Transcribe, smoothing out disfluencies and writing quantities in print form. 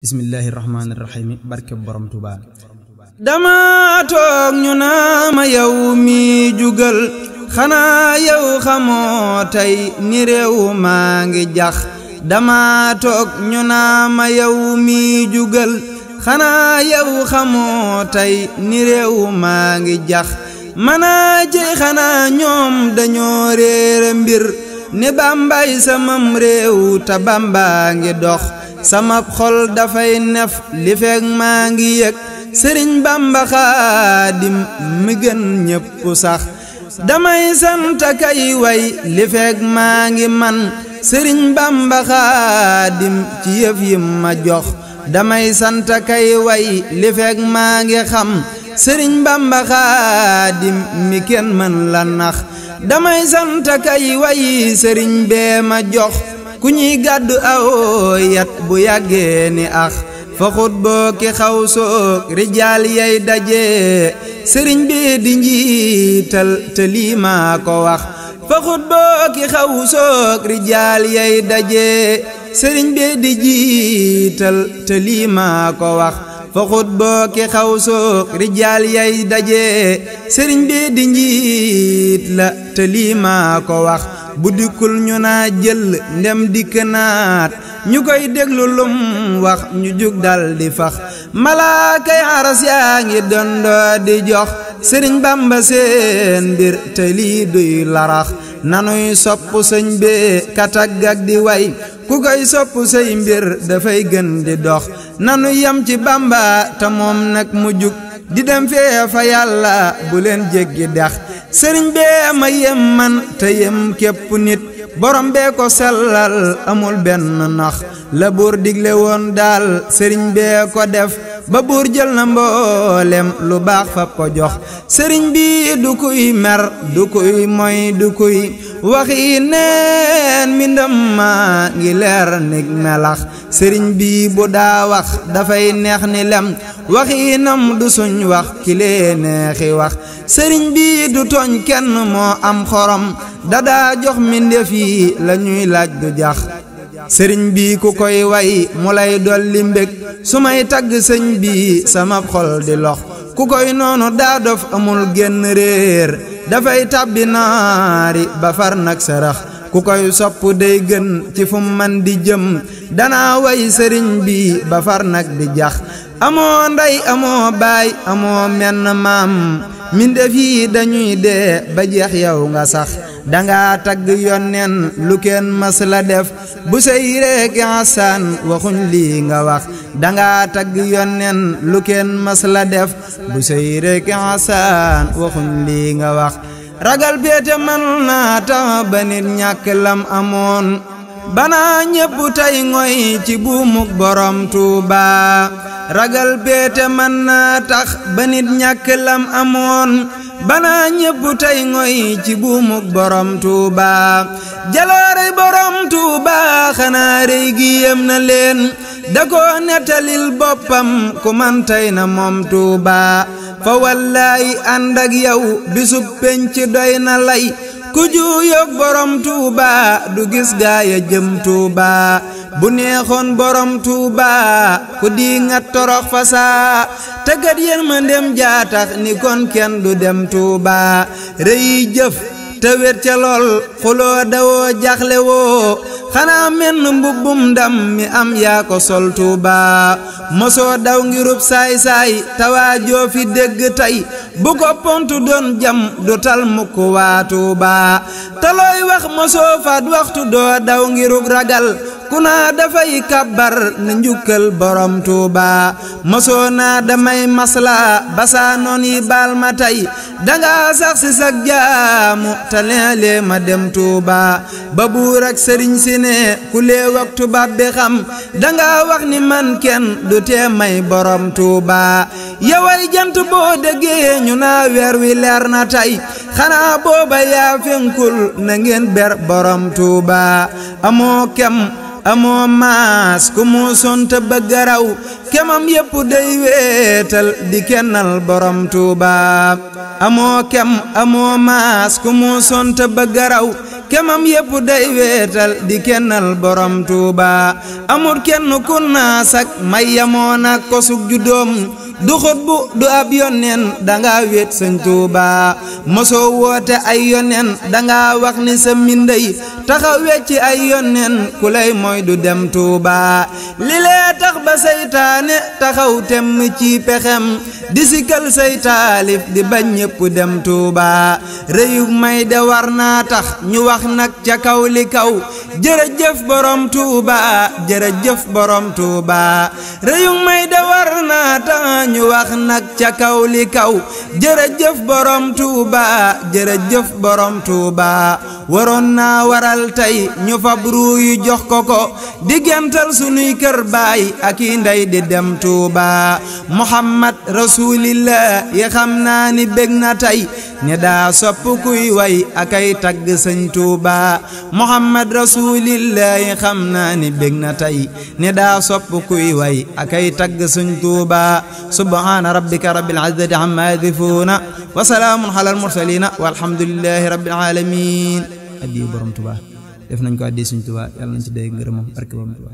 bismillahi rahmaani rahim barke borom Tuubaa. dama toog ñu naa ma yow mi jugal xanaa yow xamoo tey ni réew maa ngi jax dama toog ñu naa ma yow mi jugal xanaa yow xamoo tey ni réew maa ngi jax manaa jey xanaa ñoom dañoo réere mbir ni Bambay samam réew ta Bamba ngi dox sama xol dafay nef li fekk maa ngi yëg Sëriñ Bamba Xaadim mi gën ñépp sax damay sant kay way li fekk maa ngi man Sëriñ Bamba Xaadim ci yëf yi ma jox damay sant kay way li fekk maa ngi xam Sëriñ Bamba Xaadim mi kenn mën la nax damay sant kay way sëriñ bee ma jox ku ñuy gàddu aw yat bu yàggee ni ax fa xut boo ki xaw soog rijaal yay daje sëriñ bi di njiital te lii maa ko wax fa xut boo ki xaw soog rijaal yay daje sëriñ bi di jiital te lii maa ko wax fa xut boo ki xaw soog rijaal yay daje sëriñ bi di njiit la te lii maa ko wax bu dikkul ñu naa jël ndem dikk naat ñu koy déglu lum wax ñu jug dal di fax malaakay aras yaa ngi dondoo di jox Sëriñ Bamba seen mbir te lii duy larax nanuy sopp sëñ bee katagak di way ku koy sopp say mbir dafay gën di dox nanu yam ci Bamba te moom nag mu jug di dem fee fa yàlla bu leen jéggi dex sëriñ bee ma yem man te yem képp nit borom bee ko sellal amul benn nax la buur digle woon daal sëriñ bee ko def ba buur jël na mboolem lu baax fab ko jox sëriñ bi du kuy mer du kuy moy du kuy waxi neen mi ndam maa ngi leer nig melax sëriñ bi bu daa wax dafay neex ni lem waxi nam du suñ wax ki lee neexi wax sëriñ bi du tooñ kenn moo am xorom dadaa jox mbindéef yi la ñuy laaj du jax sëriñ bi ku koy way mu lay dolli mbég su may tagg sëñ bi sama xol di lox ku koy noonu daa dof amul genn réer dafay tàbbi naari ba far nag sarax ku koy sopp day gën ci fu man di jëm danaa way sëriñ bi ba far nag di jax amoo ndey amoo baay amoo menn maam mbindéef yi dañuy dee ba jeex yow nga sax danga tagg yonneen lu kenn mas la def bu sey reek Hasaan waxuñ lii nga wax danga tagg yonneen lu kenn mas la def bu sey reek Hasaan waxuñ lii nga wax ragal beete man naa tax ba nit ñàkk lam amoon banaa ñépp tey ngoy ci buumuk borom Tuuba ragal beete man naa tax ba nit ñàkk lam amoon banaa ñépp tey ngoy ci buumuk borom Tuuba jaloorey borom Tuuba xanaa rëy gi yem na leen da ko nettalil boppam ku man tey na moom Tuuba fa wallaay ànd ak yow bisub penc doy na lay ku juuyoog borom Tuuba du gis gaaya jëm Tuuba bu neexoon borom Tuuba ku di nga torox fa saa tëggat yéen ma ndem jaatax ni kon kenn du dem Tuuba rëy jëf te wér ca lool xuloo dawoo jaxle woo xanaa menn mbubbum ndam mi am yaa ko sol Tuuba mosoo daw ngirub saay-saay tawaajoo fi dégg tey bu ko pontu doon jam du tal mukk waa Tuuba te looy wax mosoo faat waxtu doo daw ngirug ragal ku naa dafay kàbbar na njukkal borom Tuuba mosoo naa damay masla basaa noon yi baal ma tey danga sax si sag jaamu te leele ma dem Tuuba ba buur ak sëriñ si ne ku léew ak tubaab bi xam danga wax ni man kenn du tee may borom Tuuba yaway jant boo déggee ñu naa weer wi leer na tey xanaa booba yaa fenkul na ngeen ber borom Tuuba amoo kem amoo maas ku mu sonta bëgg raw kemam yépp day wéetal di kennal borom Tuuba amoo kem amoo maas ku mu sonta bëgg raw kemam yépp day weetal di kennal borom Tuuba amul kenn ku naasak may yamoon ak kosug juddoom du xutbu du ab yonneen danga wéet sëñ Tuuba mosoo woote ay yonneen danga wax ni sa mbindey taxaw wecci ay yonneen ku lay mooy du dem Tuuba li lee tax ba seytaane taxaw temm ci pexem di sikkal say taalif di bañ ñépp dem Tuuba rëyug may de war naa tax ñu wax nag ca kaw li kaw jërëjëf borom Tuuba jërëjëf borom Tuuba rëyug may de war naa tax ñu wax nag ca kaw li kaw jërëjëf borom Tuuba jërëjëf borom Tuuba waroon naa waral tey ñu fab ruu yu jox ko diggantal sunuy kër baay ak i ndey di dem Tuuba Muhammad rasulillah yi xam naa ni bég na tey ne daa sopp kuy way akay tagg sëñ Tuuba Muhammad rasulillah yi xam naa ni bég na tey ne daa sopp kuy way akay tagg sëñ Tuuba subhaana rabbika rabbil izzati amma yasifuuna wa salaamun alal mursaliina walhamdulillahi rabbil aalamiin addi borom Tuuba def nañ ko addi sëñ Tuuba yàlla nañ ci dégg ngërëmam barke borom Tuuba